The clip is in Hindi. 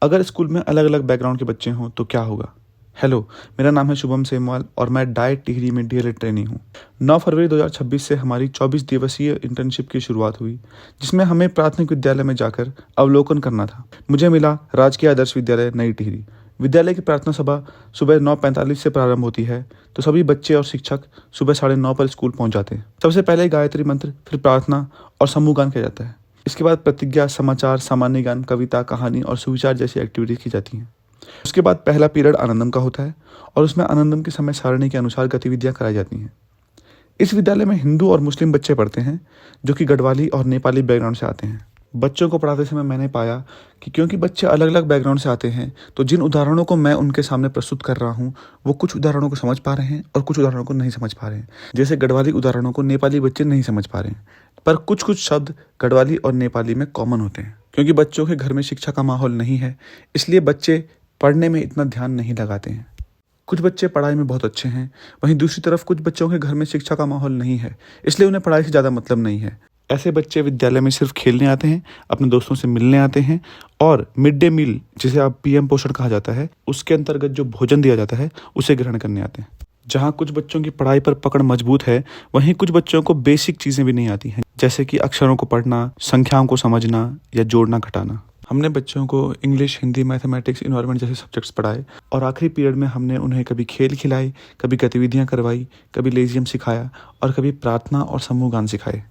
अगर स्कूल में अलग अलग बैकग्राउंड के बच्चे हों तो क्या होगा। हेलो, मेरा नाम है शुभम सेमवाल और मैं डाइट टिहरी में डीएलएड ट्रेनी हूँ। 9 फरवरी 2026 से हमारी 24 दिवसीय इंटर्नशिप की शुरुआत हुई, जिसमें हमें प्राथमिक विद्यालय में जाकर अवलोकन करना था। मुझे मिला राजकीय आदर्श विद्यालय नई टिहरी। विद्यालय की प्रार्थना सभा सुबह 9:45 से प्रारंभ होती है, तो सभी बच्चे और शिक्षक सुबह 9:30 पर स्कूल पहुंच जाते हैं। सबसे पहले गायत्री मंत्र, फिर प्रार्थना और समूह गान किया जाता है। इसके बाद प्रतिज्ञा, समाचार, सामान्य ज्ञान, कविता, कहानी और सुविचार जैसी एक्टिविटीज की जाती हैं। उसके बाद पहला पीरियड आनंदम का होता है और उसमें आनंदम की समय सारणी के अनुसार गतिविधियां कराई जाती हैं। इस विद्यालय में हिंदू और मुस्लिम बच्चे पढ़ते हैं, जो कि गढ़वाली और नेपाली बैकग्राउंड से आते हैं। बच्चों को पढ़ाते समय मैंने पाया कि क्योंकि बच्चे अलग अलग बैकग्राउंड से आते हैं, तो जिन उदाहरणों को मैं उनके सामने प्रस्तुत कर रहा हूँ, वो कुछ उदाहरणों को समझ पा रहे हैं और कुछ उदाहरणों को नहीं समझ पा रहे हैं। जैसे गढ़वाली उदाहरणों को नेपाली बच्चे नहीं समझ पा रहे हैं, पर कुछ कुछ शब्द गढ़वाली और नेपाली में कॉमन होते हैं। क्योंकि बच्चों के घर में शिक्षा का माहौल नहीं है, इसलिए बच्चे पढ़ने में इतना ध्यान नहीं लगाते हैं। कुछ बच्चे पढ़ाई में बहुत अच्छे हैं, वहीं दूसरी तरफ कुछ बच्चों के घर में शिक्षा का माहौल नहीं है, इसलिए उन्हें पढ़ाई से ज़्यादा मतलब नहीं है। ऐसे बच्चे विद्यालय में सिर्फ खेलने आते हैं, अपने दोस्तों से मिलने आते हैं और मिड डे मील, जिसे आप पीएम पोषण कहा जाता है, उसके अंतर्गत जो भोजन दिया जाता है उसे ग्रहण करने आते हैं। जहाँ कुछ बच्चों की पढ़ाई पर पकड़ मजबूत है, वहीं कुछ बच्चों को बेसिक चीज़ें भी नहीं आती हैं, जैसे कि अक्षरों को पढ़ना, संख्याओं को समझना या जोड़ना घटाना। हमने बच्चों को इंग्लिश, हिंदी, मैथमेटिक्स, इन्वायरमेंट जैसे सब्जेक्ट्स पढ़ाए और आखिरी पीरियड में हमने उन्हें कभी खेल खिलाए, कभी गतिविधियां करवाई, कभी लेजियम सिखाया और कभी प्रार्थना और समूह गान सिखाए।